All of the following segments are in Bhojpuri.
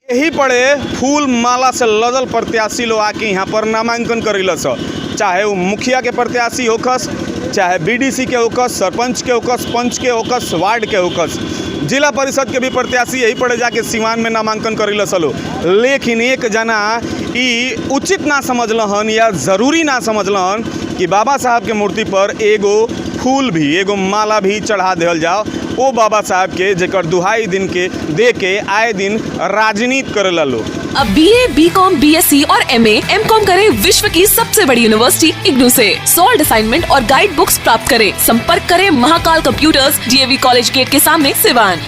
यही पड़े फूल माला से लदल प्रत्याशी लोग आके यहाँ पर नामांकन करेलस, चाहे वो मुखिया के प्रत्याशी होकस, चाहे बीडीसी के होकस, सरपंच के होकस, पंच के होकस, वार्ड के होकस, जिला परिषद के भी प्रत्याशी यही पड़े जाके सिवान में नामांकन करेलस लो। लेकिन एक जना ई उचित ना समझलन या ज़रूरी ना समझलन कि बाबा साहब के मूर्ति पर एगो फूल भी एगो माला भी चढ़ा दिहल जाओ ओ बाबा साहब के जेकर दुहाई दिन के दे के आए दिन राजनीति करेला लो। अब BA, BCom, BSc और MA, MCom करें विश्व की सबसे बड़ी यूनिवर्सिटी इग्नू से। सॉल्ड असाइनमेंट और गाइड बुक्स प्राप्त करें। संपर्क करें Mahakal computers, DAV college gate के सामने, सिवान।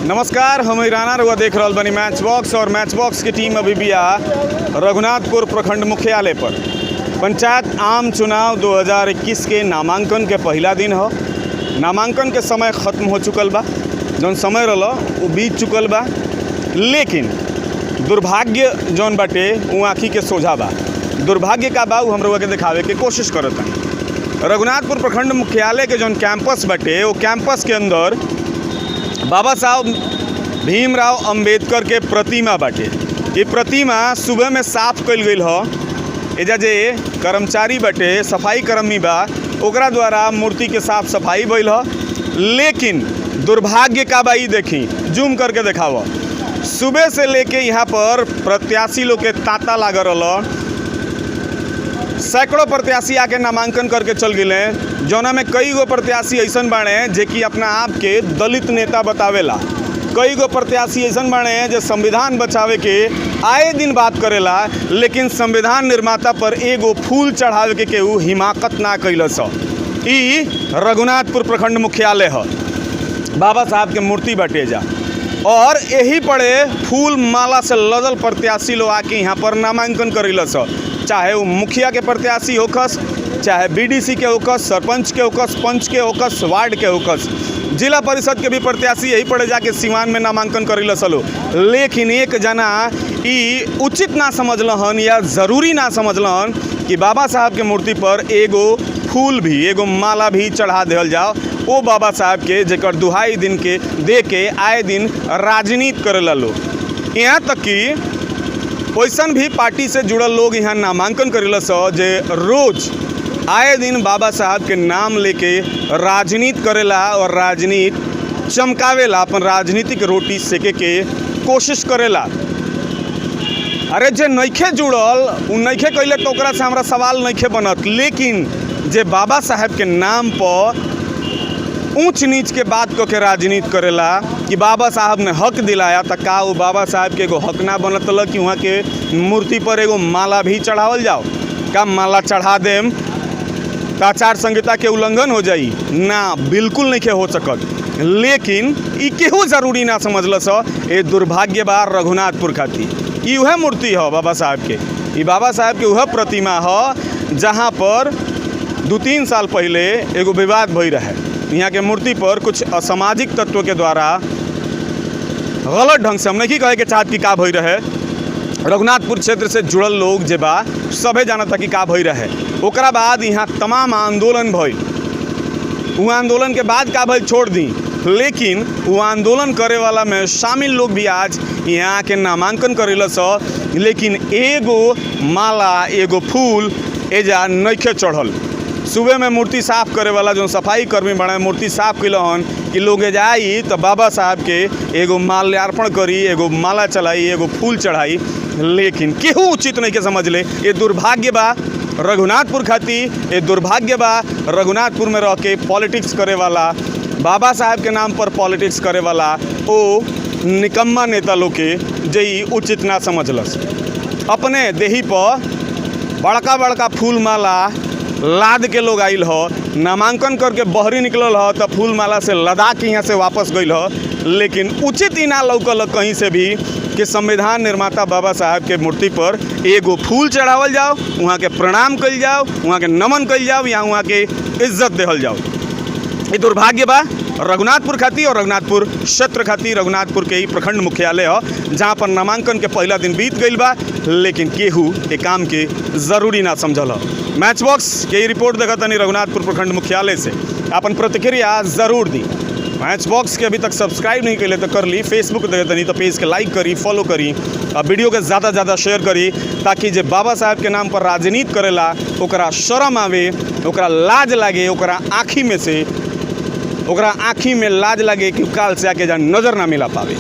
नमस्कार, हम राना रुआ देख रहा बनी मैच बॉक्स और मैच बॉक्स की टीम अभी भी आ रघुनाथपुर प्रखंड मुख्यालय पर। पंचायत आम चुनाव 2021 के नामांकन के पहला दिन हो। नामांकन के समय ख़त्म हो चुकल बा, जौन समय रहा वो बीत चुकल बा, लेकिन दुर्भाग्य जौन बाटे वो आँखी के सोझा बा। दुर्भाग्य का बा हम लोग के दिखावे के कोशिश करत हैं। रघुनाथपुर प्रखंड मुख्यालय के जौन कैंपस बाटे वो कैंपस के अंदर बाबा साहब भीमराव अंबेडकर के प्रतिमा बाटे। ये प्रतिमा सुबह में साफ कल गई हो। एजा जे कर्मचारी बाटे सफाई कर्मी बा ओकरा द्वारा मूर्ति के साफ सफाई भइल हो। लेकिन दुर्भाग्य का बा, देखी जूम करके देखाव, सुबह से लेके यहाँ पर प्रत्याशी लोग के तांता लाग रहा। सैकड़ों प्रत्याशी आके नामांकन करके चल गए, जौना में कई गो प्रत्याशी ऐसन बाड़े जे कि अपना आप के दलित नेता बतावेला। कई गो प्रत्याशी ऐसन बाड़े जो संविधान बचावे के आए दिन बात करेला, लेकिन संविधान निर्माता पर एगो फूल चढ़ावे के केहू हिमाकत ना कैलस। ई रघुनाथपुर प्रखंड मुख्यालय है, बाबा साहब के मूर्ति बाटे जा, और यही पड़े फूल माला से लदल प्रत्याशी लोग आके यहाँ पर नामांकन करेलस, चाहे वो मुखिया के प्रत्याशी होकस, चाहे बीडीसी के होकस, सरपंच के होकस, पंच के होकस, वार्ड के होकस, जिला परिषद के भी प्रत्याशी यही पड़े जाके सिवान में नामांकन करेलस लो। लेकिन एक जना ई उचित ना समझलन या ज़रूरी ना समझलन कि बाबा साहब के मूर्ति पर एगो फूल भी एगो माला भी चढ़ा दिहल जाओ ओ बाबा साहब के जेकर दुहाई दिन के दे के आए दिन राजनीति करेला लो। यहाँ तक कि वैसन भी पार्टी से जुड़ल लोग यहाँ नामांकन करेलस जे रोज आए दिन बाबा साहब के नाम लेके राजनीति करेला और राजनीति चमकावेला, अपन राजनीतिक रोटी सेके के कोशिश करेला। अरे जे नइखे जुड़ल उ नइखे कैले तो ओकरा से हमरा सवाल नइखे बनत, लेकिन जे बाबा साहब के नाम पर ऊंच नीच के बात को के राजनीति करेला कि बाबा साहब ने हक दिलाया, तो का वो बाबा साहब के एगो हक ना बनत कि वहाँ के मूर्ति पर एगो माला भी चढ़ावल जाओ? का माला चढ़ा देम तो आचार संहिता के उल्लंघन हो जाई? ना, बिल्कुल नहीं हो सकत। लेकिन ई केहू जरूरी ना समझलस। ये दुर्भाग्य बा रघुनाथपुर खातिर। ई वह मूर्ति हो बाबा साहब के, ई बाबा साहब के वह प्रतिमा हो जहाँ पर 2-3 साल पहले एगो विवाद भई रहे। यहाँ के मूर्ति पर कुछ असामाजिक तत्व के द्वारा गलत ढंग से, हम नहीं कहे के चाहत कि का भई रहे, रघुनाथपुर क्षेत्र से जुड़ल लोग जे बा सभे जानता कि का भई रहे। ओकरा बाद यहाँ तमाम आंदोलन भइल। वो आंदोलन के बाद का भइल छोड़ दी, लेकिन वो आंदोलन करे वाला में शामिल लोग भी आज यहाँ के नामांकन करेलस, लेकिन एगो माला एगो फूल एजा नइखे चढ़ल। सुबह में मूर्ति साफ करे वाला जो सफाई कर्मी बने मूर्ति साफ कैलन कि लोग जाई तो बाबा साहब के एगो माल्यार्पण करी, एगो माला चलाई, एगो फूल चढ़ाई, लेकिन केहू उचित नहीं के समझ ले। ये दुर्भाग्य बा रघुनाथपुर खातिर, ये दुर्भाग्य बा रघुनाथपुर में रह के पॉलिटिक्स करे वाला, बाबा साहब के नाम पर पॉलिटिक्स करे वाला ओ निकम्मा नेता लोग के जे उचित ना समझलस। अपने देही पर बड़का बड़का फूल माला लाद के लोग आइल हो, नामांकन करके बहरी निकलल हो तो फूल माला से लदा के यहाँ से वापस गइल हो, लेकिन उचित ही ना लौकल कहीं से भी कि संविधान निर्माता बाबा साहब के मूर्ति पर एगो फूल चढ़ावल जाओ, वहाँ के प्रणाम कल जाओ, वहाँ के नमन कल जाओ, या वहाँ के इज्जत देहल जाओ। ये दुर्भाग्य बा रघुनाथपुर खातिर और रघुनाथपुर क्षेत्र खातिर। रघुनाथपुर के ही प्रखंड मुख्यालय हो जहाँ पर नामांकन के पहला दिन बीत गई बा, लेकिन केहू ये काम के ज़रूरी ना समझल। मैच बॉक्स के रिपोर्ट देखा तनी रघुनाथपुर प्रखंड मुख्यालय से अपन प्रतिक्रिया ज़रूर दी। मैच बॉक्स के अभी तक सब्सक्राइब नहीं कैले तो कर ली, फेसबुक देखे तनी तो पेज के लाइक करी, फॉलो करी और वीडियो के ज़्यादा से ज़्यादा शेयर करी, ताकि जे बाबा साहब के नाम पर राजनीति करेला ओकरा शर्म आवे, ओकरा लाज लागे, ओकरा आँखी में लाज लागे कि काल से आके जा नज़र ना मिला पावे।